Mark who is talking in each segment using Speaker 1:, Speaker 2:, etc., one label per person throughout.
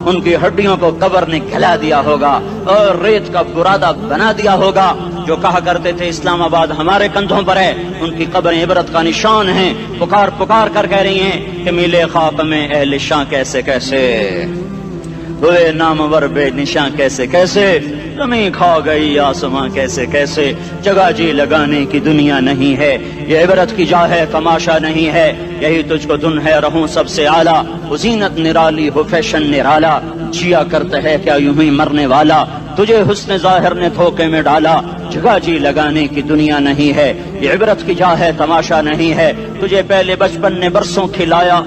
Speaker 1: ان کی ہڈیوں کو قبر نے کھلا دیا ہوگا اور ریت کا برادہ بنا دیا ہوگا. جو کہا کرتے تھے اسلام آباد ہمارے کندھوں پر ہے، ان کی قبریں عبرت کا نشان ہیں. پکار پکار کر کہہ رہی ہیں کہ ملے خاک میں اہل شاں کیسے کیسے، ہوئے نامور بے نشاں کیسے کیسے، زمین کھا گئی آسماں کیسے کیسے. جگہ جی لگانے کی دنیا نہیں ہے، یہ عبرت کی جا ہے تماشا نہیں ہے. یہی تجھ کو دن ہے رہوں سب سے اعلیٰ، زینت نرالی ہو فیشن نرالا. جیا کرتا ہے کیا یوں ہی مرنے والا، تجھے حسن ظاہر نے دھوکے میں ڈالا. جگہ جی لگانے کی دنیا نہیں ہے، یہ عبرت کی جا ہے تماشا نہیں ہے. تجھے پہلے بچپن نے برسوں کھلایا،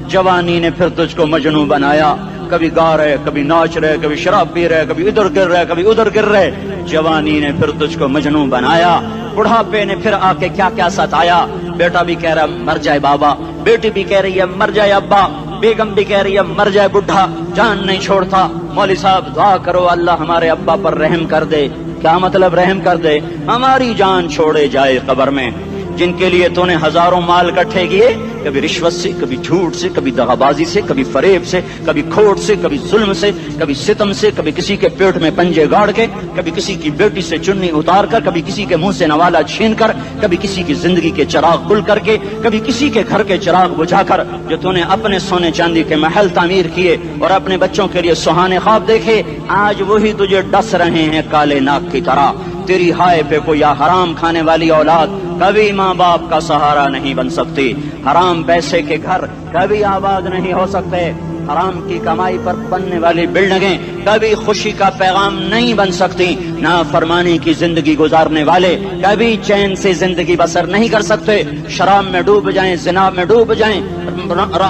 Speaker 1: جوانی نے پھر تجھ کو مجنوں بنایا. کبھی گا رہے، کبھی ناچ رہے، کبھی شراب پی رہے، کبھی ادھر گر رہے، کبھی ادھر گر رہے. جوانی نے پھر تجھ کو مجنوں بنایا. بڑھاپے نے پھر آ کے کیا کیا ستایا. بیٹا بھی کہہ رہا مر جائے بابا، بیٹی بھی کہہ رہی ہے مر جائے ابا، بیگم بھی کہہ رہی ہے مر جائے بڈھا، جان نہیں چھوڑتا. مولوی صاحب دعا کرو اللہ ہمارے ابا پر رحم کر دے. کیا مطلب رحم کر دے؟ ہماری جان چھوڑے جائے قبر میں. جن کے لیے تو نے ہزاروں مال اکٹھے کیے، کبھی رشوت سے، کبھی جھوٹ سے، کبھی دغابازی سے، کبھی فریب سے، کبھی کھوٹ سے، کبھی ظلم سے، کبھی ستم سے، کبھی کسی کے پیٹ میں پنجے گاڑ کے، کبھی کسی کی بیٹی سے چنی اتار کر، کبھی کسی کے منہ سے نوالا چھین کر، کبھی کسی کی زندگی کے چراغ گل کر کے، کبھی کسی کے گھر کے چراغ بجھا کر. جو تو نے اپنے سونے چاندی کے محل تعمیر کیے اور اپنے بچوں کے لیے سہانے خواب دیکھے، آج وہی تجھے ڈس رہے ہیں کالے ناک کی طرح. تیری ہائے پہ کوئی حرام کھانے والی اولاد کبھی ماں باپ کا سہارا نہیں بن سکتی. حرام پیسے کے گھر کبھی آباد نہیں ہو سکتے. حرام کی کمائی پر بننے والی بلڈنگیں کبھی خوشی کا پیغام نہیں بن سکتی. نافرمانی کی زندگی گزارنے والے کبھی چین سے زندگی بسر نہیں کر سکتے. شراب میں ڈوب جائیں، زنا میں ڈوب جائیں،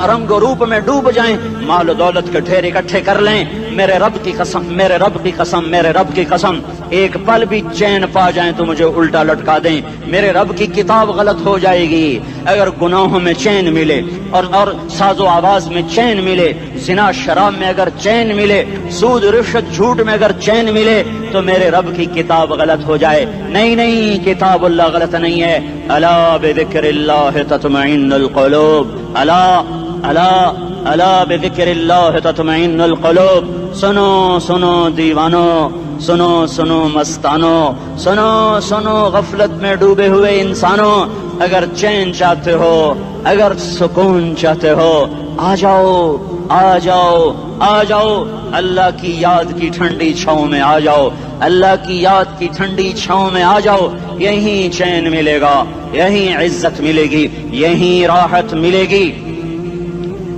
Speaker 1: رنگ و روپ میں ڈوب جائیں، مال و دولت کے ڈھیر اکٹھے کر لیں، میرے رب کی قسم، میرے رب کی قسم، میرے رب کی قسم، ایک پل بھی چین پا جائیں تو مجھے الٹا لٹکا دیں. میرے رب کی کتاب غلط ہو جائے گی. اگر گناہوں میں چین ملے اور ساز و آواز میں چین ملے، زنا شراب میں اگر چین ملے، سود رشوت جھوٹ میں اگر چین ملے، تو میرے رب کی کتاب غلط ہو جائے. نہیں نہیں، کتاب اللہ غلط نہیں ہے. الا بذکر اللہ تطمئن القلوب، الا الا الا بذکر اللہ تطمئن القلوب. سنو سنو دیوانو، سنو سنو مستانو، سنو سنو غفلت میں ڈوبے ہوئے انسانوں. اگر چین چاہتے ہو، اگر سکون چاہتے ہو، آ جاؤ آ جاؤ آ جاؤ، اللہ کی یاد کی ٹھنڈی چھاؤں میں آ جاؤ، اللہ کی یاد کی ٹھنڈی چھاؤں میں آ جاؤ. یہیں چین ملے گا، یہیں عزت ملے گی، یہیں راحت ملے گی.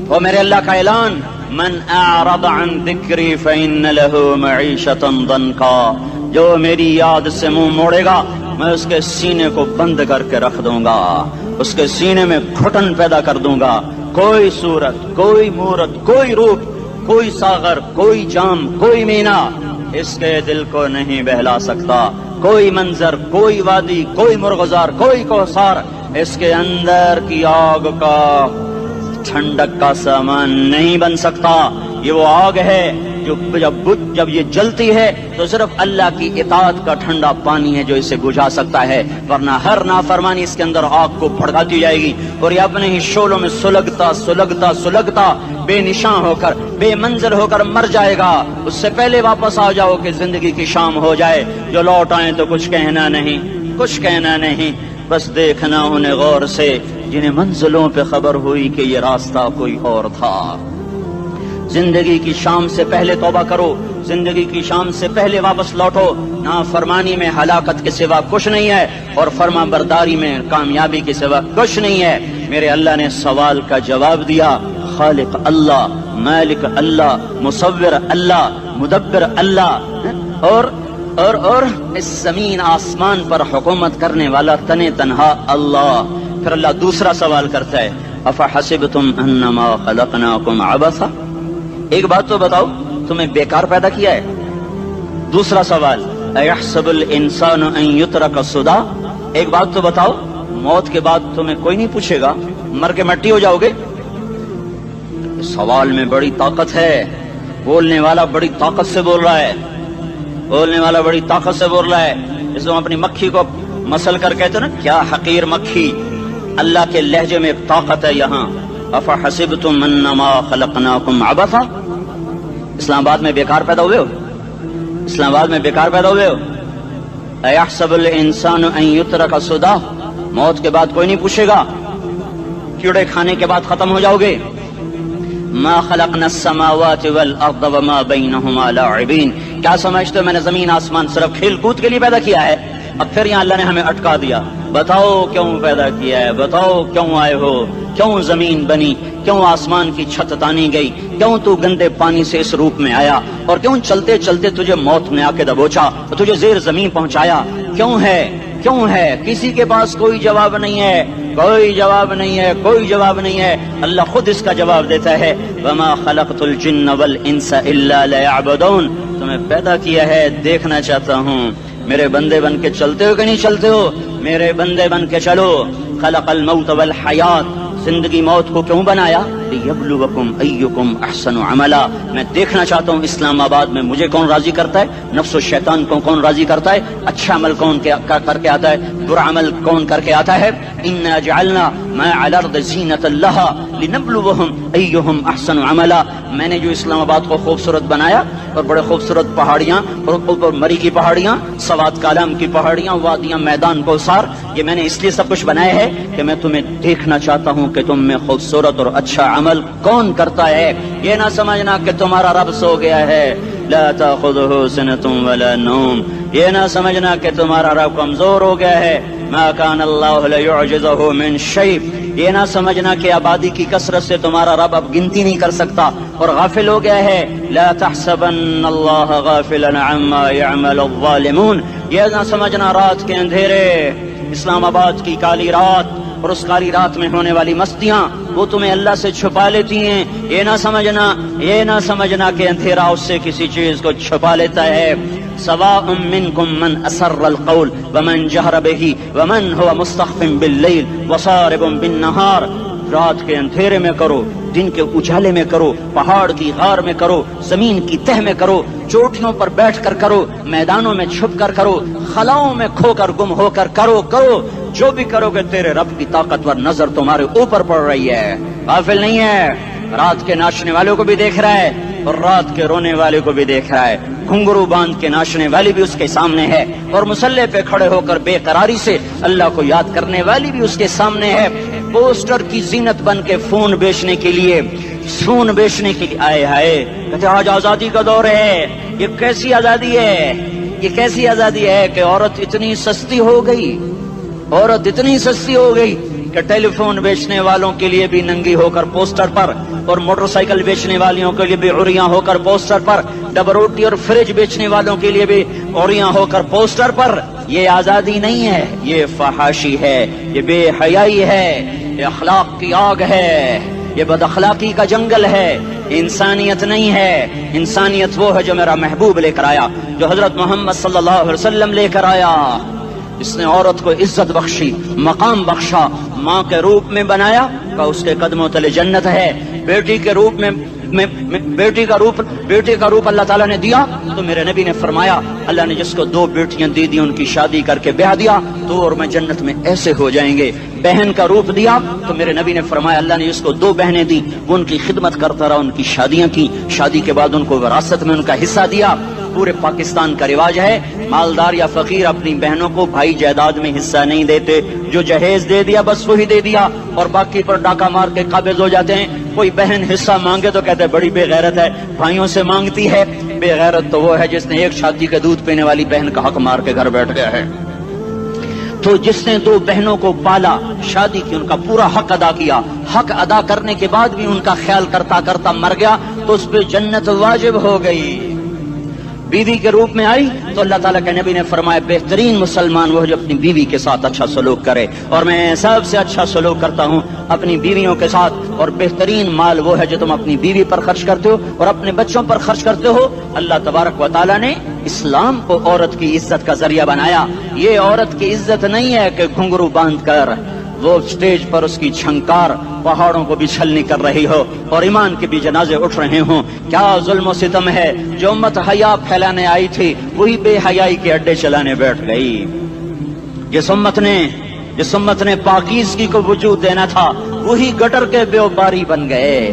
Speaker 1: وہ میرے اللہ کا اعلان، من اعرض عن ذکری فإن له معیشۃ ضنکا. جو میری یاد سے منہ موڑے گا میں اس کے سینے کو بند کر کے رکھ دوں گا، اس کے سینے میں گھٹن پیدا کر دوں گا. کوئی صورت، کوئی مورت، کوئی روپ، کوئی ساغر، کوئی جام، کوئی مینا اس کے دل کو نہیں بہلا سکتا. کوئی منظر، کوئی وادی، کوئی مرغزار، کوئی کوثر اس کے اندر کی آگ کا ٹھنڈک کا سامان نہیں بن سکتا. یہ وہ آگ ہے جو جب یہ جلتی ہے تو صرف اللہ کی اطاعت کا ٹھنڈا پانی ہے جو اسے بجھا سکتا ہے، ورنہ ہر نافرمانی اس کے اندر آگ کو بھڑکاتی جائے گی اور یہ اپنے ہی شعلوں میں سلگتا سلگتا سلگتا بے نشان ہو کر، بے منزل ہو کر مر جائے گا. اس سے پہلے واپس آ جاؤ کہ زندگی کی شام ہو جائے. جو لوٹ آئیں تو کچھ کہنا نہیں، کچھ کہنا نہیں، بس دیکھنا انہیں غور سے جنہیں منزلوں پہ خبر ہوئی کہ یہ راستہ کوئی اور تھا. زندگی کی شام سے پہلے توبہ کرو، زندگی کی شام سے پہلے واپس لوٹو. نافرمانی میں ہلاکت کے سوا کچھ نہیں ہے اور فرما برداری میں کامیابی کے سوا کچھ نہیں ہے. میرے اللہ نے سوال کا جواب دیا. خالق اللہ، مالک اللہ، مصور اللہ، مدبر اللہ، اور اس زمین آسمان پر حکومت کرنے والا تنے تنہا اللہ. پھر اللہ دوسرا سوال کرتا ہے، افحسبتم انما خلقناکم عبثا. ایک بات تو بتاؤ، تمہیں بیکار پیدا کیا ہے؟ دوسرا سوال، ایحسب الانسان ان یترک سدی. ایک بات تو بتاؤ، موت کے بعد تمہیں کوئی نہیں پوچھے گا، مر کے مٹی ہو جاؤ گے؟ اس سوال میں بڑی طاقت ہے. بولنے والا بڑی طاقت سے بول رہا ہے، بولنے والا بڑی طاقت سے بول رہا ہے. اس کو اپنی مکھی کو مسل کر کہتے نا، کیا حقیر مکھی. اللہ کے لہجے میں طاقت ہے یہاں. افحسبتم انما خلقناکم عبثا. اسلام آباد میں بیکار پیدا ہوئے ہو؟ اسلام آباد میں بیکار پیدا ہوئے ہو؟ اَيَحْسَبُ الْإِنسَانُ أَن يُتْرَكَ سُدًى، موت کے بعد کوئی نہیں پوچھے گا، کیڑے کھانے کے بعد ختم ہو جاؤ گے. ما خلقنا السماوات والارض وما بينهما لاعبين، کیا سمجھتے ہو میں نے زمین آسمان صرف کھیل کود کے لیے پیدا کیا ہے؟ اب پھر یہاں اللہ نے ہمیں اٹکا دیا، بتاؤ کیوں پیدا کیا ہے، بتاؤ کیوں آئے ہو، کیوں زمین بنی، کیوں آسمان کی چھت تانی گئی، کیوں تو گندے پانی سے اس روپ میں آیا، اور کیوں چلتے چلتے تجھے موت نے آ کے دبوچا اور تجھے زیر زمین پہنچایا، کیوں ہے کیوں ہے؟ کسی کے پاس کوئی جواب نہیں ہے، کوئی جواب نہیں ہے، کوئی جواب نہیں ہے. اللہ خود اس کا جواب دیتا ہے، وما خلقت الجن والانس الا ليعبدون، تمہیں پیدا کیا ہے دیکھنا چاہتا ہوں میرے بندے بن کے چلتے ہو کہ نہیں چلتے ہو، میرے بندے بن کے چلو. خلق الموت والحیات، زندگی موت کو کیوں بنایا؟ لیبلوکم ایکم احسن عملا، میں دیکھنا چاہتا ہوں اسلام آباد میں مجھے کون راضی کرتا ہے، نفس و شیطان کو کون راضی کرتا ہے، اچھا عمل کون کر کے آتا ہے، برا عمل کون کر کے آتا ہے. انا جعلنا ما علی الارض زینۃ لہا لنبلوہم ایہم احسن عملا، میں نے جو اسلام آباد کو خوبصورت بنایا اور بڑے خوبصورت پہاڑیاں اور اوپر مری کی پہاڑیاں، سوات کالام کی پہاڑیاں، وادیاں، میدان کوثر، یہ میں نے اس لیے سب کچھ بنایا ہے کہ میں تمہیں دیکھنا چاہتا ہوں کہ تم میں خوبصورت اور اچھا عمل کون کرتا ہے. یہ نہ سمجھنا کہ تمہارا رب سو گیا ہے، لا تاخذہ سنۃ ولا نوم، یہ نہ سمجھنا کہ تمہارا رب کمزور ہو گیا ہے، ما کان اللہ لیعجزہ من شیء، یہ نہ سمجھنا کہ آبادی کی کثرت سے تمہارا رب اب گنتی نہیں کر سکتا اور غافل ہو گیا ہے. لا تحسبن اللہ غافلا عما يعمل الظالمون، یہ نہ سمجھنا رات کے اندھیرے، اسلام آباد کی کالی رات اور اس کالی رات میں ہونے والی مستیاں وہ تمہیں اللہ سے چھپا لیتی ہیں. یہ نہ سمجھنا کہ اندھیرا اس سے کسی چیز کو چھپا لیتا ہے. سواء منکم من اسر القول ومن جہر بہ ومن هو مستخف باللیل وصارب بالنہار، رات کے اندھیرے میں کرو، دن کے اجالے میں کرو، پہاڑ کی غار میں کرو، زمین کی تہ میں کرو، چوٹیوں پر بیٹھ کر کرو، میدانوں میں چھپ کر کرو، خلاؤں میں کھو کر گم ہو کر کرو، جو بھی کرو گے تیرے رب کی طاقتور نظر تمہارے اوپر پڑ رہی ہے، غافل نہیں ہے. رات کے ناچنے والوں کو بھی دیکھ رہا ہے اور رات کے رونے والے کو بھی دیکھ رہا ہے، گھنگرو باندھ کے ناچنے والی بھی اس کے سامنے ہے اور مسلح پہ کھڑے ہو کر بے قراری سے اللہ کو یاد کرنے والی بھی اس کے سامنے ہے. پوسٹر کی زینت بن کے فون بیچنے کے لیے آئے ہائے کہتے آج آزادی کا دور ہے. یہ کیسی آزادی ہے، یہ کیسی آزادی ہے کہ عورت اتنی سستی ہو گئی کہ ٹیلی فون بیچنے والوں کے لیے بھی ننگی ہو کر پوسٹر پر، اور موٹر سائیکل بیچنے والوں کے لیے بھی عریاں ہو کر پوسٹر پر، ڈبل روٹی اور فریج بیچنے والوں کے لیے بھی عریاں ہو کر پوسٹر پر. یہ آزادی نہیں ہے، یہ فحاشی ہے، یہ بے حیائی ہے، یہ اخلاق کی آگ ہے، یہ بد اخلاقی کا جنگل ہے. انسانیت نہیں ہے. انسانیت وہ ہے جو میرا محبوب لے کر آیا، جو حضرت محمد صلی اللہ علیہ وسلم لے کر آیا. اس نے عورت کو عزت بخشی، مقام بخشا، ماں کے روپ میں بنایا کہ اس کے قدموں تلے جنت ہے. بیٹی کے روپ میں بیٹی کا روپ اللہ تعالیٰ نے دیا تو میرے نبی نے فرمایا اللہ نے جس کو 2 بیٹیاں دی ان کی شادی کر کے بیاہ دیا تو اور میں جنت میں ایسے ہو جائیں گے. بہن کا روپ دیا تو میرے نبی نے فرمایا اللہ نے جس کو 2 بہنیں دی وہ ان کی خدمت کرتا رہا، ان کی شادیاں کی، شادی کے بعد ان کو وراثت میں ان کا حصہ دیا. پورے پاکستان کا رواج ہے مالدار یا فقیر اپنی بہنوں کو بھائی جائیداد میں حصہ نہیں دیتے، جو جہیز دے دیا بس وہی دے دیا اور باقی پر ڈاکہ مار کے قابض ہو جاتے ہیں. کوئی بہن حصہ مانگے تو کہتے ہیں بڑی بے غیرت ہے، بھائیوں سے مانگتی ہے. بے غیرت تو وہ ہے جس نے ایک شادی کا دودھ پینے والی بہن کا حق مار کے گھر بیٹھ گیا ہے. تو جس نے 2 بہنوں کو پالا، شادی کی، ان کا پورا حق ادا کیا، حق ادا کرنے کے بعد بھی ان کا خیال کرتا کرتا مر گیا تو اس پہ جنت واجب ہو گئی. بیوی کے روپ میں آئی تو اللہ تعالیٰ کے نبی نے فرمایا بہترین مسلمان وہ جو اپنی بیوی کے ساتھ اچھا سلوک کرے، اور میں سب سے اچھا سلوک کرتا ہوں اپنی بیویوں کے ساتھ. اور بہترین مال وہ ہے جو تم اپنی بیوی پر خرچ کرتے ہو اور اپنے بچوں پر خرچ کرتے ہو. اللہ تبارک و تعالیٰ نے اسلام کو عورت کی عزت کا ذریعہ بنایا. یہ عورت کی عزت نہیں ہے کہ گھنگرو باندھ کر وہ سٹیج پر اس کی چھنکار پہاڑوں کو بھی چھلنی کر رہی ہو اور ایمان کے بھی جنازے اٹھ رہے ہوں. کیا ظلم و ستم ہے. جو امت حیا پھیلانے آئی تھی وہی بے حیائی کے اڈے چلانے بیٹھ گئی. جس امت نے پاکیزگی کو وجود دینا تھا وہی گٹر کے بیوباری بن گئے،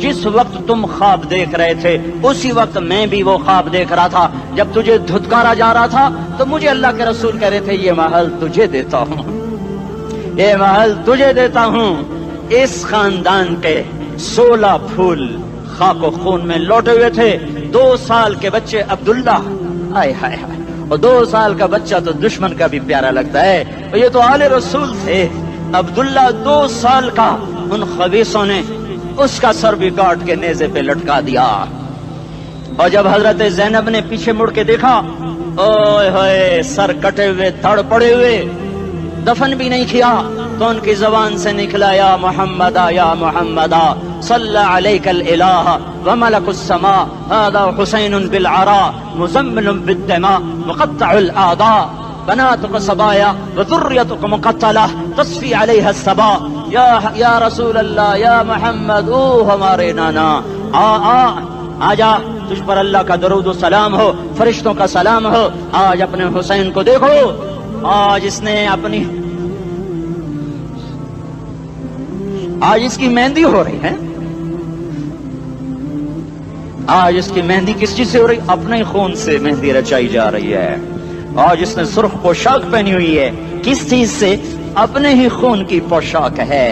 Speaker 1: جس وقت تم خواب دیکھ رہے تھے اسی وقت میں بھی وہ خواب دیکھ رہا تھا. جب تجھے دھتکارا جا رہا تھا تو مجھے اللہ کے رسول کہہ رہے تھے یہ محل تجھے دیتا ہوں, یہ محل تجھے دیتا ہوں. اس خاندان کے 16 پھول خاک و خون میں لوٹے ہوئے تھے. 2 سال کے بچے عبداللہ, ہائے ہائے ہائے, اور 2 سال کا بچہ تو دشمن کا بھی پیارا لگتا ہے, اور یہ تو آل رسول تھے. عبداللہ 2 سال کا, ان خبیثوں نے اس کا سر بھی کاٹ کے نیزے پہ لٹکا دیا. اور جب حضرت زینب نے پیچھے مڑ کے دیکھا, اوئے ہوئے, سر کٹے ہوئے, تھڑ پڑے ہوئے, دفن بھی نہیں کیا, تو ان کی زبان سے نکلا یا محمد یا محمد صلی علیک الالہ وملک السماء هذا حسین بالعراء مزمل بالدماء مقطع الاعضاء بناتك صبايا وذريتك مقتلة تصفي عليها الصبا. یا رسول اللہ, یا محمد, او ہمارے نانا, آ جا, تجھ پر اللہ کا درود و سلام ہو, فرشتوں کا سلام ہو. آج اپنے حسین کو دیکھو, آج اس نے اپنی, آج اس کی مہندی ہو رہی ہے. آج اس کی مہندی کس چیز سے ہو رہی؟ اپنے خون سے مہندی رچائی جا رہی ہے. آج اس نے سرخ پوشاک پہنی ہوئی ہے, کس چیز سے؟ اپنے ہی خون کی پوشاک ہے.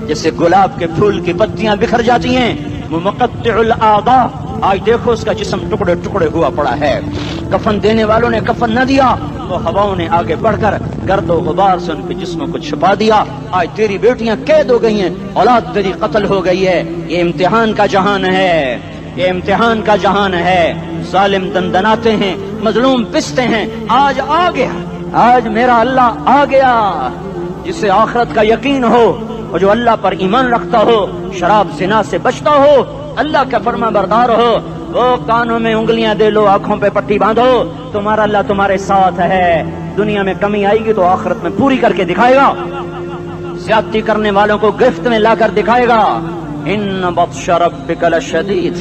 Speaker 1: جیسے گلاب کے پھول کی پتیاں بکھر جاتی ہیں, وہ مقطع الاعضاء, آج دیکھو اس کا جسم ٹکڑے ٹکڑے ہوا پڑا ہے. کفن دینے والوں نے کفن نہ دیا تو ہواؤں نے آگے بڑھ کر گرد و غبار سے ان کے جسموں کو چھپا دیا. آج تیری بیٹیاں قید ہو گئی ہیں, اولاد تیری قتل ہو گئی ہے. یہ امتحان کا جہان ہے, یہ امتحان کا جہان ہے. ظالم دندناتے ہیں, مظلوم پستے ہیں. آج آ گیا, آج میرا اللہ آ گیا. جسے آخرت کا یقین ہو اور جو اللہ پر ایمان رکھتا ہو, شراب زنا سے بچتا ہو, اللہ کا فرما بردار ہو, وہ کانوں میں انگلیاں دے لو, آنکھوں پہ پٹی باندھو, تمہارا اللہ تمہارے ساتھ ہے. دنیا میں کمی آئے گی تو آخرت میں پوری کر کے دکھائے گا. زیادتی کرنے والوں کو گرفت میں لا کر دکھائے گا. ان بطش ربک لشدید,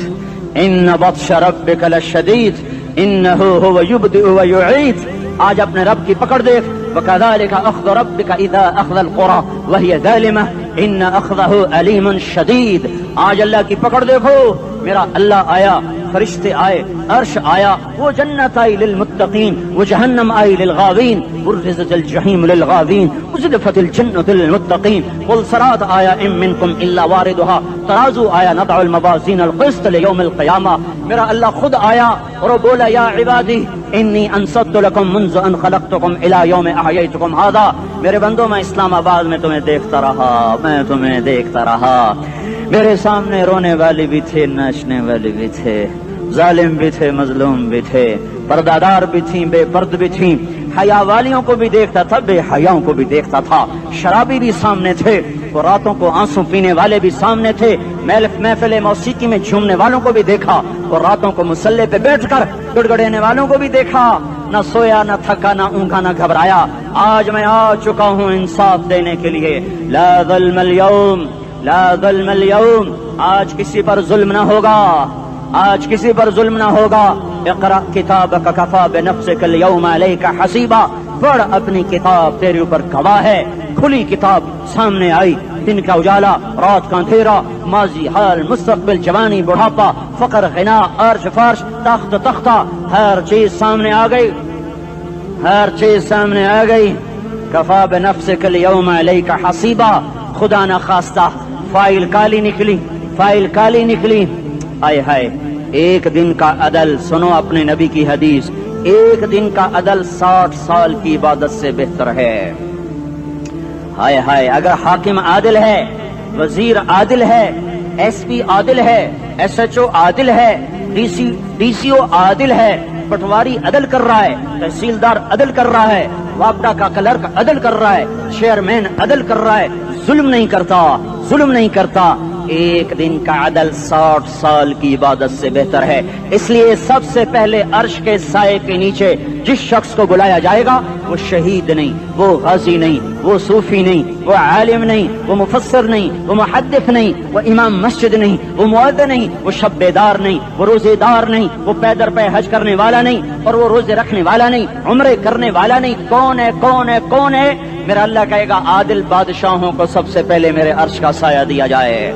Speaker 1: ان بطش ربک لشدید انہ هو یبدئ ویعید. آج اپنے رب کی پکڑ دیکھ. وکذالک اخذ ربک اذا اخذ القرى وهي ظالمة ان اخذه علیم شدید. آج اللہ کی پکڑ دیکھو. میرا اللہ آیا, فرشتے آئے, عرش آیا, وہ جنت آئی للمتقین, وہ جہنم آئی للغاوین, برزت الجحیم للغاوین, ازلفت الجنت للمتقین. قل صراط آیا ام منکم الا واردها, ترازو آیا, نضع الموازین القسط لیوم القیامہ. میرا اللہ خود آیا اور وہ بولا یا عبادی انی انصت لکم منذ ان خلقتکم الى یوم احییتکم هذا. میرے بندوں, میں اسلام آباد میں تمہیں دیکھتا رہا, میں تمہیں دیکھتا رہا. میرے سامنے رونے والے بھی تھے, ناچنے والے بھی تھے, ظالم بھی تھے, مظلوم بھی تھے, پردادار بھی تھیں, بے پرد بھی تھیں. حیا والیوں کو بھی دیکھتا تھا, بے حیاؤں کو بھی دیکھتا تھا. شرابی بھی سامنے تھے, اور راتوں کو آنسو پینے والے بھی سامنے تھے. محفل موسیقی میں جھومنے والوں کو بھی دیکھا, اور راتوں کو مسلح پہ بیٹھ کر گڑگڑانے والوں کو بھی دیکھا. نہ سویا, نہ تھکا, نہ اونگا, نہ گھبرایا. آج میں آ چکا ہوں انصاف دینے کے لیے. لا ظلم اليوم, لا ظلم اليوم. آج کسی پر ظلم نہ ہوگا, آج کسی پر ظلم نہ ہوگا. اقرأ کتابک کفا بنفسک اليوم علیک حسیبا. پڑھ اپنی کتاب, تیرے اوپر گواہ ہے. کھلی کتاب سامنے آئی, دن کا اجالا, رات کا اندھیرا, ماضی, حال, مستقبل, جوانی, بڑھاپا, فقر, غنا, عرش, فرش, تخت, تختہ, ہر چیز سامنے آ گئی, ہر چیز سامنے آ گئی. کفا بنفسک اليوم علیک حسیبا. خدا نہ خواستہ فائل کالی نکلی, فائل کالی نکلی. آئے ہائے, ایک دن کا عدل, سنو اپنے نبی کی حدیث, ایک دن کا عدل 60 سال کی عبادت سے بہتر ہے. ہائے ہائے, اگر حاکم عادل ہے, وزیر عادل ہے, ایس پی عادل ہے, ایس ایچ او عادل ہے, ڈی سی او عادل ہے, پٹواری عدل کر رہا ہے, تحصیلدار عدل کر رہا ہے, وابڈا کا کلرک عدل کر رہا ہے, چیئرمین عدل کر رہا ہے, ظلم نہیں کرتا, ظلم نہیں کرتا. ایک دن کا عدل 60 سال کی عبادت سے بہتر ہے. اس لیے سب سے پہلے عرش کے سائے کے نیچے جس شخص کو بلایا جائے گا وہ شہید نہیں, وہ غازی نہیں, وہ صوفی نہیں, وہ عالم نہیں, وہ مفسر نہیں, وہ محدث نہیں, وہ امام مسجد نہیں, وہ مؤذن نہیں, وہ شب بیدار نہیں, وہ روزے دار نہیں, وہ پیدر پہ حج کرنے والا نہیں, اور وہ روزے رکھنے والا نہیں, عمرے کرنے والا نہیں. کون ہے, کون ہے, کون ہے؟ میرا اللہ کہے گا عادل بادشاہوں کو سب سے پہلے میرے عرش کا سایہ دیا جائے,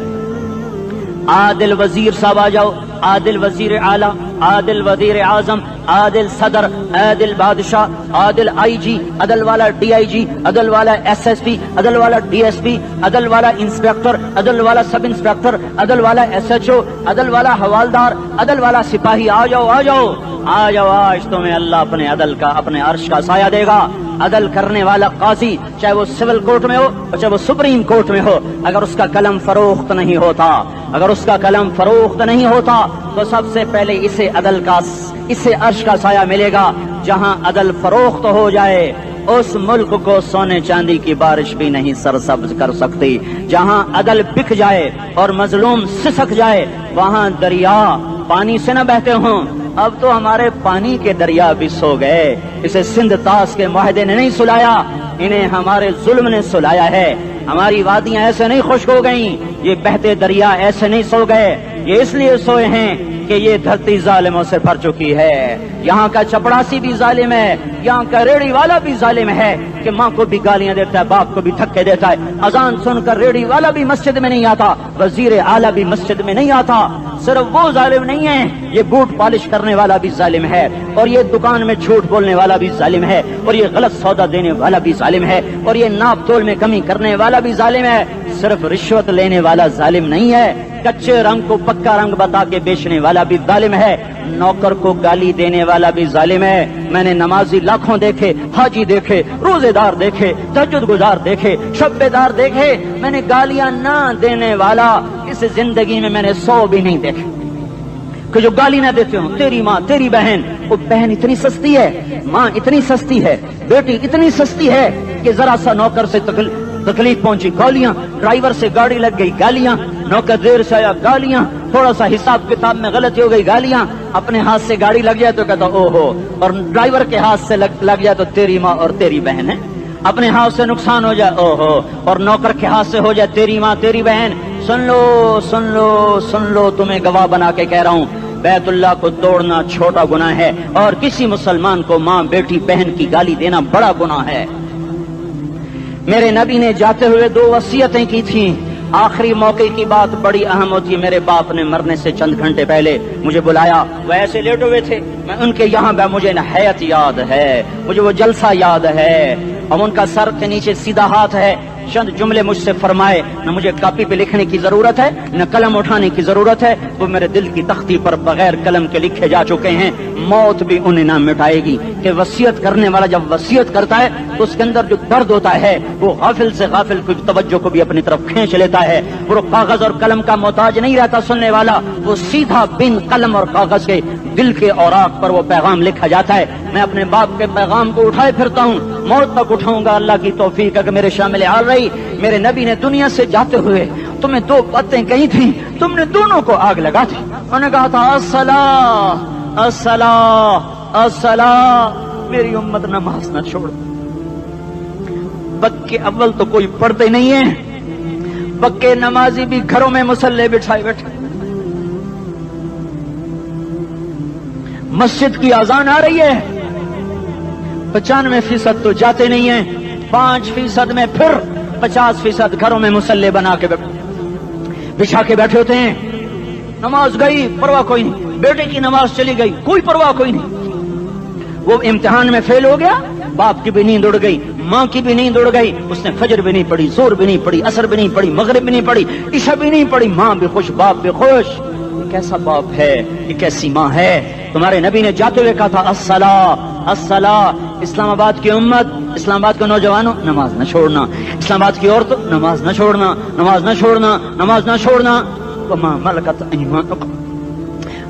Speaker 1: عادل وزیر صاحب آ جاؤ، عادل وزیر اعلیٰ، عادل وزیر اعظم، عادل صدر، عادل بادشاہ، عادل آئی جی، عدل والا ڈی آئی جی، عدل والا ایس ایس پی، عدل والا ڈی ایس پی، عدل والا انسپیکٹر، عدل والا سب انسپیکٹر، عدل والا ایس ایچ او، عدل والا حوالدار، عدل والا سپاہی، آ جاؤ آ جاؤ آ جاؤ، آج تمہیں اللہ اپنے عدل کا، اپنے عرش کا سایہ دے گا۔ عدل کرنے والا قاضی، چاہے وہ سول کورٹ میں ہو چاہے وہ سپریم کورٹ میں ہو، اگر اس کا قلم فروخت نہیں ہوتا، اگر اس کا قلم فروخت نہیں ہوتا تو سب سے پہلے اسے عدل کا، اسے عرش کا سایہ ملے گا۔ جہاں عدل فروخت ہو جائے اس ملک کو سونے چاندی کی بارش بھی نہیں سرسبز کر سکتی۔ جہاں عدل بک جائے اور مظلوم سسک جائے وہاں دریا پانی سے نہ بہتے ہوں۔ اب تو ہمارے پانی کے دریا بھی سو گئے، اسے سندھ طاس کے معاہدے نے نہیں سلایا، انہیں ہمارے ظلم نے سلایا ہے۔ ہماری وادیاں ایسے نہیں خشک ہو گئیں، یہ بہتے دریا ایسے نہیں سو گئے، یہ اس لیے سوئے ہیں کہ یہ دھرتی ظالموں سے بھر چکی ہے۔ یہاں کا چپڑاسی بھی ظالم ہے، یہاں کا ریڑھی والا بھی ظالم ہے کہ ماں کو بھی گالیاں دیتا ہے، باپ کو بھی دھکے دیتا ہے۔ اذان سن کر ریڑھی والا بھی مسجد میں نہیں آتا، وزیر اعلیٰ بھی مسجد میں نہیں آتا۔ صرف وہ ظالم نہیں ہے، یہ بوٹ پالش کرنے والا بھی ظالم ہے، اور یہ دکان میں جھوٹ بولنے والا بھی ظالم ہے، اور یہ غلط سودا دینے والا بھی ظالم ہے، اور یہ ناپ تول میں کمی کرنے والا بھی ظالم ہے۔ صرف رشوت لینے والا ظالم نہیں ہے، کچے رنگ کو پکا رنگ بتا کے بیچنے والا بھی ظالم ہے، نوکر کو گالی دینے والا بھی ظالم ہے۔ میں نے نمازی لاکھوں دیکھے، حاجی دیکھے، روزے دار دیکھے، تہجد گزار دیکھے، شب بیدار دیکھے، میں نے گالیاں نہ دینے والا اس زندگی میں نے 100 بھی نہیں دیکھے کہ جو گالی نہ دیتے ہوں۔ تیری ماں، تیری بہن، وہ بہن اتنی سستی ہے، ماں اتنی سستی ہے، بیٹی اتنی سستی ہے کہ ذرا سا نوکر سے تکلیف پہنچی گالیاں، ڈرائیور سے گاڑی لگ گئی گالیاں، نوکر دیر سے آیا گالیاں، تھوڑا سا حساب کتاب میں غلطی ہو گئی گالیاں، اپنے ہاتھ سے گاڑی لگ جائے تو کہتا او ہو، اور ڈرائیور کے ہاتھ سے لگ جائے تو تیری ماں اور تیری بہن ہے، اپنے ہاتھ سے نقصان ہو جائے او ہو، اور نوکر کے ہاتھ سے ہو جائے تیری ماں تیری بہن۔ سن لو سن لو سن لو، تمہیں گواہ بنا کے کہہ رہا ہوں، بیت اللہ کو توڑنا چھوٹا گناہ ہے، اور کسی مسلمان کو ماں بیٹی بہن کی گالی دینا بڑا گناہ ہے۔ میرے نبی نے جاتے ہوئے 2 وصیتیں کی تھیں، آخری موقع کی بات بڑی اہم ہوتی ہے۔ میرے باپ نے مرنے سے چند گھنٹے پہلے مجھے بلایا، وہ ایسے لیٹے ہوئے تھے، میں ان کے یہاں مجھے نہایت یاد ہے، مجھے وہ جلسہ یاد ہے، اب ان کا سر کے نیچے سیدھا ہاتھ ہے۔ چند جملے مجھ سے فرمائے، نہ مجھے کاپی پہ لکھنے کی ضرورت ہے نہ قلم اٹھانے کی ضرورت ہے، وہ میرے دل کی تختی پر بغیر قلم کے لکھے جا چکے ہیں، موت بھی انہیں نہ مٹائے گی۔ کہ وصیت کرنے والا جب وصیت کرتا ہے تو اس کے اندر جو درد ہوتا ہے وہ غافل سے غافل کی توجہ کو بھی اپنی طرف کھینچ لیتا ہے، وہ کاغذ اور قلم کا محتاج نہیں رہتا سننے والا، وہ سیدھا بن قلم اور کاغذ کے دل کے اوراق پر وہ پیغام لکھا جاتا ہے۔ میں اپنے باپ کے پیغام کو اٹھائے پھرتا ہوں، موت تک اٹھاؤں گا، اللہ کی توفیق ہے کہ میرے شامل حال رہی۔ میرے نبی نے دنیا سے جاتے ہوئے تمہیں 2 باتیں کہی تھیں، تم نے دونوں کو آگ لگا دی۔ انہوں نے کہا تھا الصلاۃ الصلاۃ الصلاۃ، میری امت نماز نہ چھوڑ۔ پکے اول تو کوئی پڑھتے نہیں ہیں، پکے نمازی بھی گھروں میں مصلے بٹھائے بیٹھے، مسجد کی اذان آ رہی ہے، 95% تو جاتے نہیں ہیں، 5% میں پھر 50% گھروں میں مصلے بنا کے بچھا کے بیٹھے ہوتے ہیں۔ نماز گئی پرواہ کوئی نہیں، بیٹے کی نماز چلی گئی کوئی پرواہ کوئی نہیں، وہ امتحان میں فیل ہو گیا، باپ کی بھی نیند اڑ گئی، ماں کی بھی نیند اڑ گئی، اس نے فجر بھی نہیں پڑھی، زور بھی نہیں پڑھی، عصر بھی نہیں پڑھی، مغرب بھی نہیں پڑھی، عشاء بھی نہیں پڑھی، ماں بھی خوش باپ بھی خوش۔ یہ کیسا باپ ہے، یہ کیسی ماں ہے؟ تمہارے نبی نے جاتے ہوئے کہا تھا الصلاۃ الصلاۃ۔ اسلام آباد کی امت، اسلام آباد کے نوجوانوں، نماز نہ چھوڑنا، اسلام آباد کی عورتوں، نماز نہ چھوڑنا، نماز نہ چھوڑنا، نماز نہ چھوڑنا۔ وما ملکت ایمانکم،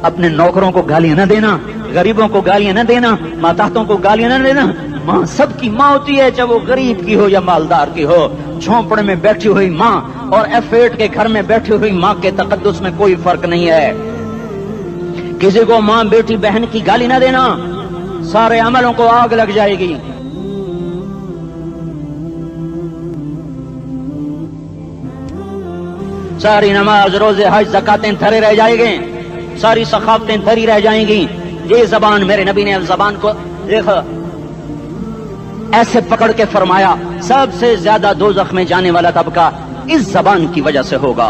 Speaker 1: اپنے نوکروں کو گالیاں نہ دینا، غریبوں کو گالیاں نہ دینا، ماتحتوں کو گالیاں نہ دینا۔ ماں سب کی ماں ہوتی ہے، چاہے وہ غریب کی ہو یا مالدار کی ہو۔ جھونپڑے میں بیٹھی ہوئی ماں اور F8 کے گھر میں بیٹھی ہوئی ماں کے تقدس میں کوئی فرق نہیں ہے۔ کسی کو ماں بیٹی بہن کی گالی نہ دینا، سارے عملوں کو آگ لگ جائے گی۔ ساری نماز روزے حج زکاتیں دھرے رہ جائیں گے، ساری ثقافتیں دھری رہ جائیں گی۔ یہ زبان، میرے نبی نے زبان کو دیکھا ایسے پکڑ کے فرمایا سب سے زیادہ دوزخ میں جانے والا طبقہ اس زبان کی وجہ سے ہوگا۔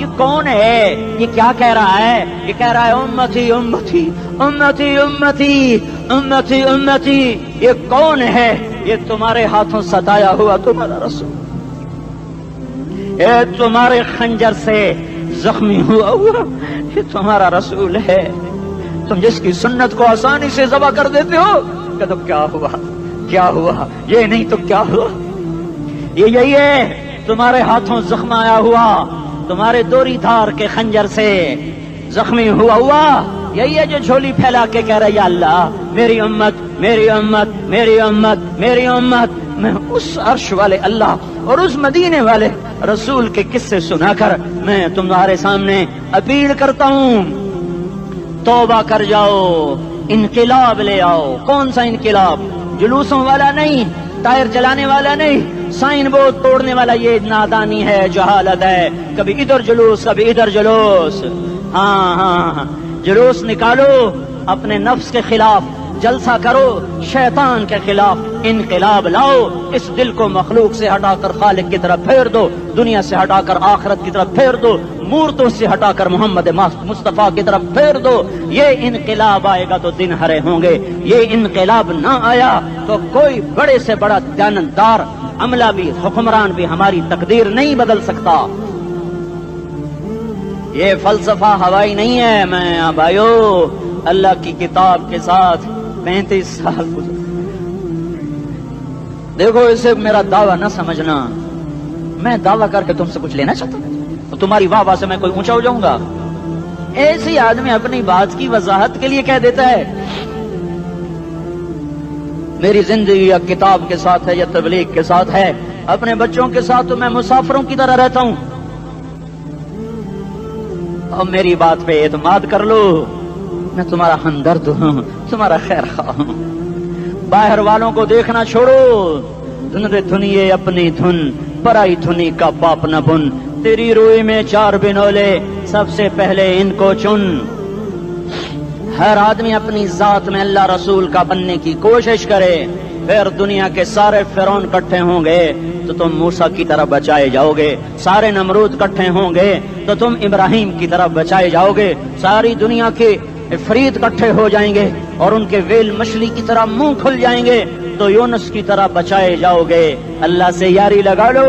Speaker 1: یہ کون ہے؟ یہ کیا کہہ رہا ہے؟ یہ کہہ رہا ہے امتی امتی امتی امتی امتی امتی. یہ کون ہے؟ یہ تمہارے ہاتھوں ستایا ہوا تمہارا رسول، یہ تمہارے خنجر سے زخمی ہوا یہ تمہارا رسول ہے. تم جس کی سنت کو آسانی سے ذبح کر دیتے ہو کہ تو کیا ہوا کیا ہوا، یہ نہیں تو کیا ہوا. یہ یہی ہے تمہارے ہاتھوں زخم آیا ہوا، تمہارے دوری دھار کے خنجر سے زخمی ہوا. یہی ہے جو جھولی پھیلا کے کہہ رہا ہے یا اللہ میری امت میری امت میری امت میری امت. میں اس عرش والے اللہ اور اس مدینے والے رسول کے قصے سنا کر میں تمہارے سامنے اپیل کرتا ہوں، توبہ کر جاؤ، انقلاب لے آؤ. کون سا انقلاب؟ جلوسوں والا نہیں، ٹائر چلانے والا نہیں، سائن بورڈ توڑنے والا. یہ نادانی ہے، جہالت ہے. کبھی ادھر جلوس کبھی ادھر جلوس. ہاں جلوس نکالو اپنے نفس کے خلاف، جلسہ کرو شیطان کے خلاف، انقلاب لاؤ. اس دل کو مخلوق سے ہٹا کر خالق کی طرف پھیر دو، دنیا سے ہٹا کر آخرت کی طرف پھیر دو، مورتوں سے ہٹا کر محمد مصطفیٰ کی طرف پھیر دو. یہ انقلاب آئے گا تو دن ہرے ہوں گے. یہ انقلاب نہ آیا تو کوئی بڑے سے بڑا دیانتدار عملہ بھی حکمران بھی ہماری تقدیر نہیں بدل سکتا. یہ فلسفہ ہوائی نہیں ہے. میں بھائیو اللہ کی کتاب کے ساتھ 35 سال گزر. دیکھو اسے میرا دعویٰ نہ سمجھنا، میں دعویٰ کر کے تم سے کچھ لینا چاہتا ہوں تو تمہاری واہ واہ سے میں کوئی اونچا ہو جاؤں گا. ایسی آدمی اپنی بات کی وضاحت کے لیے کہہ دیتا ہے میری زندگی یا کتاب کے ساتھ ہے یا تبلیغ کے ساتھ ہے. اپنے بچوں کے ساتھ تو میں مسافروں کی طرح رہتا ہوں. اور میری بات پہ اعتماد کر لو، میں تمہارا ہمدرد ہوں، تمہارا خیر خواہ ہوں. باہر والوں کو دیکھنا چھوڑو. دھن رے دھنیے اپنی دھن، پرائی دھنی کا باپ نہ بن. تیری روئی میں 4 بنولے، سب سے پہلے ان کو چن. ہر آدمی اپنی ذات میں اللہ رسول کا بننے کی کوشش کرے، پھر دنیا کے سارے فرعون کٹھے ہوں گے تو تم موسیٰ کی طرف بچائے جاؤ گے. سارے نمرود کٹھے ہوں گے تو تم ابراہیم کی طرف بچائے جاؤ گے. ساری دنیا کے افریت کٹھے ہو جائیں گے اور ان کے ویل مچھلی کی طرح منہ کھل جائیں گے تو یونس کی طرح بچائے جاؤ گے. اللہ سے یاری لگا لو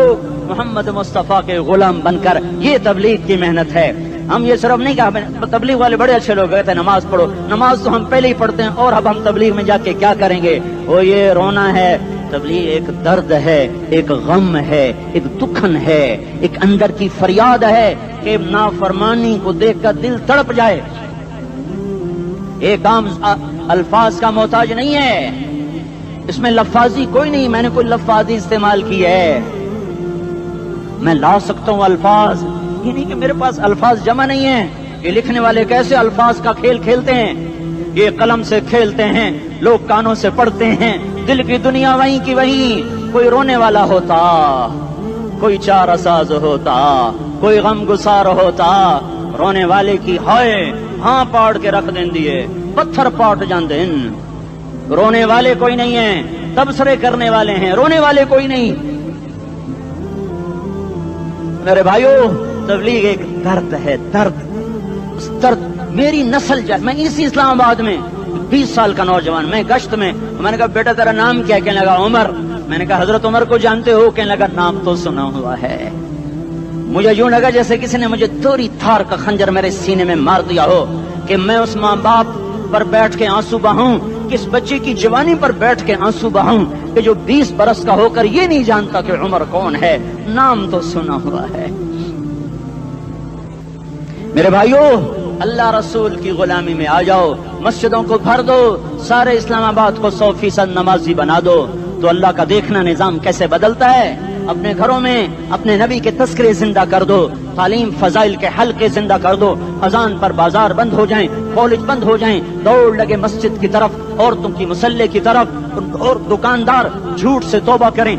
Speaker 1: محمد مصطفیٰ کے غلام بن کر. یہ تبلیغ کی محنت ہے. ہم یہ صرف نہیں کہا تبلیغ والے بڑے اچھے لوگ کہتے ہیں نماز پڑھو. نماز تو ہم پہلے ہی پڑھتے ہیں اور اب ہم تبلیغ میں جا کے کیا کریں گے؟ وہ یہ رونا ہے. تبلیغ ایک درد ہے، ایک غم ہے، ایک دکھن ہے، ایک اندر کی فریاد ہے کہ نافرمانی کو دیکھ کر دل تڑپ جائے. ایک عام الفاظ کا محتاج نہیں ہے، اس میں لفاظی کوئی نہیں. میں نے کوئی لفاظی استعمال کی ہے، میں لا سکتا ہوں الفاظ. یہ نہیں کہ میرے پاس الفاظ جمع نہیں ہیں. یہ لکھنے والے کیسے الفاظ کا کھیل کھیلتے ہیں. یہ قلم سے کھیلتے ہیں، لوگ کانوں سے پڑھتے ہیں. دل کی دنیا وہیں کی وہیں. کوئی رونے والا ہوتا، کوئی چارہ ساز ہوتا، کوئی غم گسار ہوتا. رونے والے کی ہائے ہاں پاڑ کے رکھ دیں دیے، پتھر پاٹ جان دیں. رونے والے کوئی نہیں ہیں، تبصرے کرنے والے ہیں، رونے والے کوئی نہیں. میرے بھائیو تبلیغ ایک درد ہے، درد. اس درد میری نسل جائے. میں اسی اسلام آباد میں 20 سال کا نوجوان، میں گشت میں نے کہا بیٹا تیرا نام کیا؟ کہنے لگا عمر. میں نے کہا حضرت عمر کو جانتے ہو؟ کہنے لگا نام تو سنا ہوا ہے. مجھے یوں لگا جیسے کسی نے مجھے دوری تھار کا خنجر میرے سینے میں مار دیا ہو کہ میں اس ماں باپ پر بیٹھ کے آنسو بہاؤں، کس بچے کی جوانی پر بیٹھ کے آنسو بہاؤں کہ جو 20 برس کا ہو کر یہ نہیں جانتا کہ عمر کون ہے. نام تو سنا ہوا ہے. میرے بھائیو اللہ رسول کی غلامی میں آ جاؤ. مسجدوں کو بھر دو، سارے اسلام آباد کو 100% نمازی بنا دو تو اللہ کا دیکھنا نظام کیسے بدلتا ہے. اپنے گھروں میں اپنے نبی کے تذکرے زندہ کر دو، تعلیم فضائل کے حلقے زندہ کر دو. اذان پر بازار بند ہو جائیں، کالج بند ہو جائیں، دوڑ لگے مسجد کی طرف، عورتوں کی مصلے کی طرف. اور دکاندار جھوٹ سے توبہ کریں،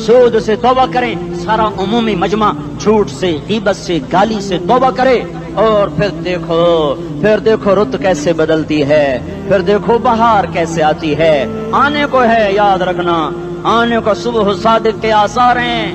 Speaker 1: سود سے توبہ کریں. سارا عمومی مجمع جھوٹ سے، غیبت سے، گالی سے توبہ کرے. اور پھر دیکھو رت کیسے بدلتی ہے. پھر دیکھو بہار کیسے آتی ہے. آنے کو ہے، یاد رکھنا آنے کو. صبح صادق کے آثار ہیں.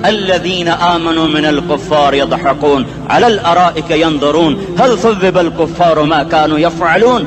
Speaker 1: الذين آمنوا من الكفار يضحكون على الأرائك ينظرون هل ثوب الكفار ما كانوا يفعلون।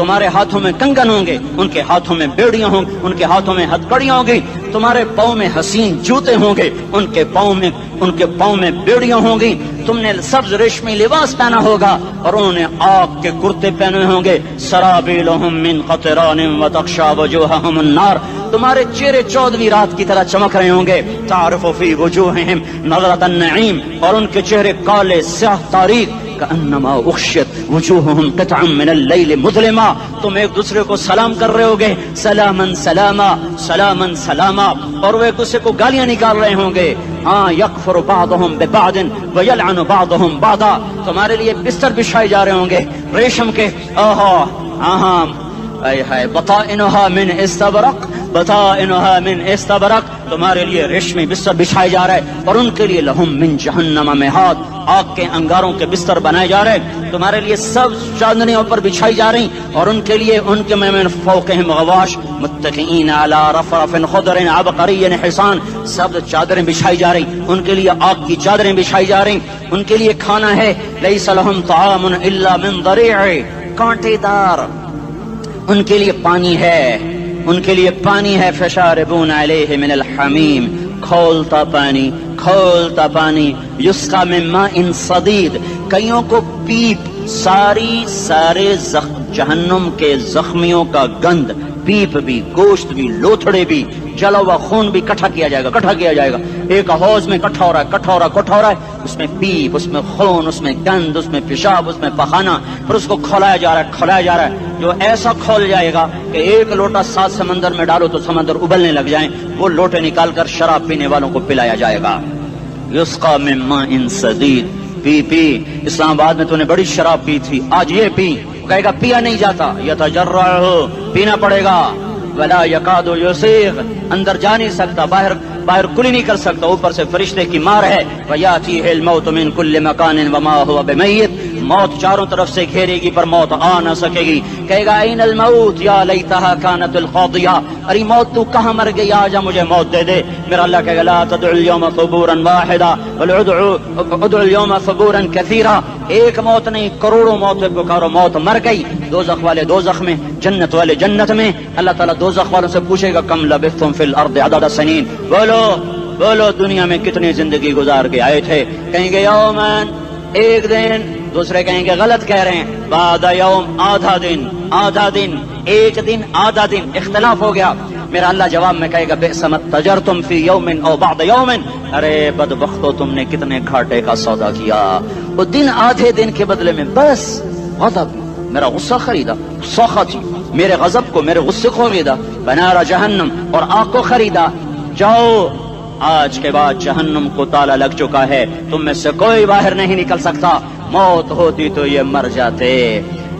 Speaker 1: تمہارے ہاتھوں میں کنگن ہوں گے، ان کے ہاتھوں میں بیڑیاں ہوں گی، ان کے ہاتھوں میں ہتکڑیاں ہوں گی، تمہارے پاؤں میں حسین جوتے ہوں گے، ان کے پاؤں میں بیڑیاں ہوں گی، تم نے سبز ریشمی لباس پہنا ہوگا اور انہوں نے آگ کے کرتے پہنے ہوں گے، سرابیلہم من قطران وتغشی وجوہہم النار، تمہارے چہرے 14ویں رات کی طرح چمک رہے ہوں گے، تعرف فی وجوہہم نظرۃ النعیم، اور ان کے چہرے کالے سیاہ تاریک، کأنما اغشیت وجوہہم قطعا من اللیل مظلما، تم ایک دوسرے کو سلام کر رہے ہوگے، سلامن سلاما سلامن سلاما، اور وہ ایک دوسرے کو گالیاں نکال رہے ہوں گے، ہاں یکفر بعضہم ببعض ویلعن بعضہم بعضا، تمہارے لیے بستر بچھائے جا رہے ہوں گے ریشم کے، آہا اے ہے بطائنها من استبرق، بطائنها من استبرق، تمہارے لیے ریشمی بستر بچھائے جا رہے، اور ان کے لیے لہم من جہنم مہاد، آگ کے انگاروں کے بستر بنائے جا رہے، تمہارے لیے سب چادریوں پر بچھائی جا رہی، اور ان کے لیے ان کے من فوقہم غواش متکئین علی رفرف خضر عبقری حصان، سب چادریں بچھائی جا رہی، ان کے لیے آگ کی چادریں بچھائی جا رہی، ان کے لیے کھانا ہے، لیس لہم طعام الا من ضریع، کانٹے دار، ان کے لیے پانی ہے، ان کے لیے پانی ہے، فشاربون علیہ من الحمیم، کھولتا پانی، یسقا من ماء صدید، کئیوں کو پیپ، سارے جہنم کے زخمیوں کا گند، پیپ بھی، گوشت بھی، لوتھڑے بھی، جلا ہوا خون بھی اکٹھا کیا جائے گا، ایک حوض میں اکٹھا ہو رہا ہے، اس میں پیپ، اس میں خون، اس میں گند، اس میں پیشاب، اس میں پخانہ، پھر اس کو کھولایا جا رہا ہے، جو ایسا کھول جائے گا کہ ایک لوٹا 7 سمندر میں ڈالو تو سمندر ابلنے لگ جائیں، وہ لوٹے نکال کر شراب پینے والوں کو پلایا جائے گا، یسقا من ماء صدید، پی اسلام آباد میں تو نے بڑی شراب پی تھی، آج یہ پی، کہے گا پیا نہیں جاتا، یتجرعہ، پینا پڑے گا، ولا یکاد یسیغ، اندر جا نہیں سکتا، باہر کلی نہیں کر سکتا، اوپر سے فرشتے کی مار ہے، ویاتیہ الموت من کل مکان وما هو بمیت، موت چاروں طرف سے گھیرے گی پر موت آ نہ سکے گی، کہے گا این الموت یا لیتہا کانت القاضیہ، ارے موت تو کہاں مر گئی، آجا مجھے موت دے دے، میرا اللہ کہے گا لا تدعو اليوم ثبورا واحدا بل ادعو اليوم ثبورا کثیرا، ایک موت نہیں کروڑوں موت پکارو، موت مر گئی، دوزخ والے دوزخ میں، جنت والے جنت میں، اللہ تعالیٰ دوزخ والوں سے پوچھے گا کم لبثتم فی الارض عدد سنین، بولو دنیا میں کتنی زندگی گزار کے آئے تھے، کہیں گے یومن، ایک دن، دوسرے کہیں گے غلط کہہ رہے ہیں، بعد یوم، آدھا دن، ایک دن، آدھا دن، اختلاف ہو گیا، میرا اللہ جواب میں کہے گا بئس ما تجرتم فی یوم او بعد یوم، ارے بدبختو تم نے کتنے گھاٹے کا سودا کیا، وہ دن آدھے دن کے بدلے میں بس غضب، میرا غصہ خریدا، سخط میرے غضب کو، میرے غصے کو خریدا، بنار جہنم، اور آگ کو خریدا، جاؤ آج کے بعد جہنم کو تالا لگ چکا ہے، تم میں سے کوئی باہر نہیں نکل سکتا، موت ہوتی تو یہ مر جاتے،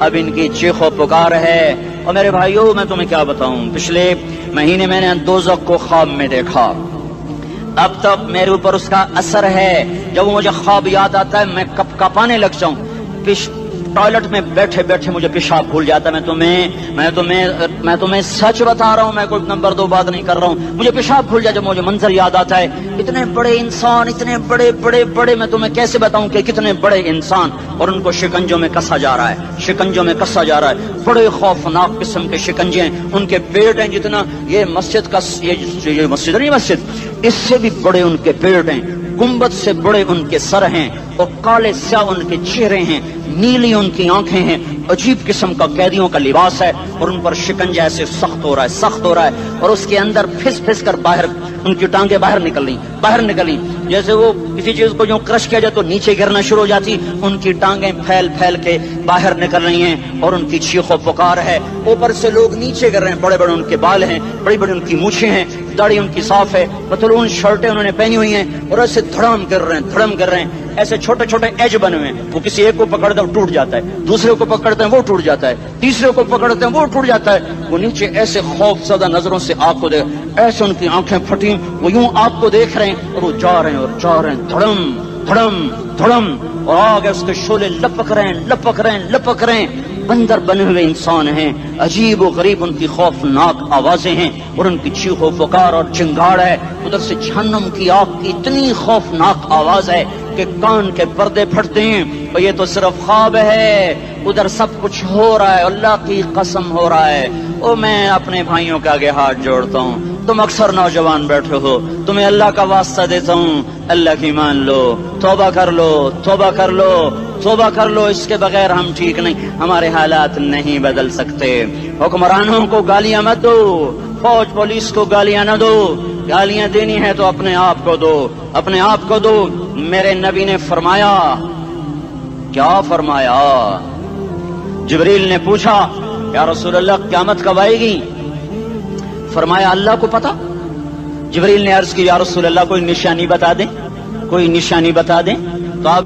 Speaker 1: اب ان کی چیخ و پکار ہے، اور میرے بھائیوں میں تمہیں کیا بتاؤں، پچھلے مہینے میں نے دوزخ کو خواب میں دیکھا، اب تک میرے اوپر اس کا اثر ہے، جب وہ مجھے خواب یاد آتا ہے میں کپ کپانے لگ جاؤں، ٹوائلٹ میں بیٹھے بیٹھے مجھے پیشاب بھول جاتا ہے، میں تمہیں سچ بتا رہا ہوں، میں کوئی نمبر 2 بات نہیں کر رہا ہوں، مجھے پیشاب بھول جاتا ہے، مجھے منظر یاد آتا ہے، اتنے بڑے انسان، اتنے بڑے میں تمہیں کیسے بتاؤں کہ کتنے بڑے انسان، اور ان کو شکنجوں میں کسا جا رہا ہے، بڑے خوفناک قسم کے شکنجے ہیں، ان کے پیٹ ہیں جتنا یہ مسجد کا، یہ مسجد نہیں، مسجد اس سے بھی بڑے ان کے پیٹ ہیں، گنبد سے بڑے ان کے سر ہیں، اور کالے سیاہ ان کے چہرے ہیں، نیلی ان کی آنکھیں ہیں، عجیب قسم کا قیدیوں کا لباس ہے، اور ان پر شکنجہ ایسے سخت ہو رہا ہے، اور اس کے اندر پھس کر باہر ان کی ٹانگیں باہر نکلی، جیسے وہ کسی چیز کو جو کرش کیا جائے تو نیچے گرنا شروع ہو جاتی، ان کی ٹانگیں پھیل کے باہر نکل رہی ہیں، اور ان کی چیخ و پکار ہے، اوپر سے لوگ نیچے گر رہے ہیں، بڑے ان کے بال ہیں، بڑی ان کی مونچھیں ہیں، داڑھی ان کی صاف ہے، پتلون شرٹیں انہوں نے پہنی ہوئی ہیں، اور ایسے دھڑم کر رہے ہیں، ایسے چھوٹے ایج بنے ہوئے ہیں، وہ کسی ایک کو پکڑتے ہیں وہ ٹوٹ جاتا ہے، دوسرے کو پکڑتے ہیں وہ ٹوٹ جاتا ہے، تیسرے کو پکڑتے ہیں وہ ٹوٹ جاتا ہے، وہ نیچے ایسے خوف زدہ نظروں سے آپ کو دیکھ، ایسے ان کی آنکھیں پھٹی، وہ یوں آپ کو دیکھ رہے ہیں، اور وہ جا رہے ہیں، دھڑم، اور آگے اس کے شعلے لپک رہے ہیں، بندر بنے ہوئے انسان ہیں، عجیب و غریب ان کی خوفناک آوازیں ہیں، اور ان کی چیخ و پکار اور چنگاڑ ہے، ادھر سے جہنم کی آگ کی اتنی خوفناک آواز ہے کہ کان کے پردے پھٹتے ہیں اور یہ تو صرف خواب ہے، ادھر سب کچھ ہو رہا ہے، اللہ کی قسم ہو رہا ہے۔ او میں اپنے بھائیوں کے آگے ہاتھ جوڑتا ہوں، تم اکثر نوجوان بیٹھے ہو، تمہیں اللہ کا واسطہ دیتا ہوں، اللہ کی مان لو، توبہ کر لو، توبہ کر لو، توبہ کر لو، اس کے بغیر ہم ٹھیک نہیں، ہمارے حالات نہیں بدل سکتے۔ حکمرانوں کو گالیاں مت دو، فوج پولیس کو گالیاں نہ دو، گالیاں دینی ہے تو اپنے آپ کو دو، اپنے آپ کو دو۔ میرے نبی نے فرمایا، کیا فرمایا؟ جبریل نے پوچھا یا رسول اللہ قیامت کب آئے گی؟ فرمایا اللہ کو پتا۔ جبریل نے عرض کی یا رسول اللہ کوئی نشانی بتا دیں، کوئی نشانی بتا دیں۔ تو آپ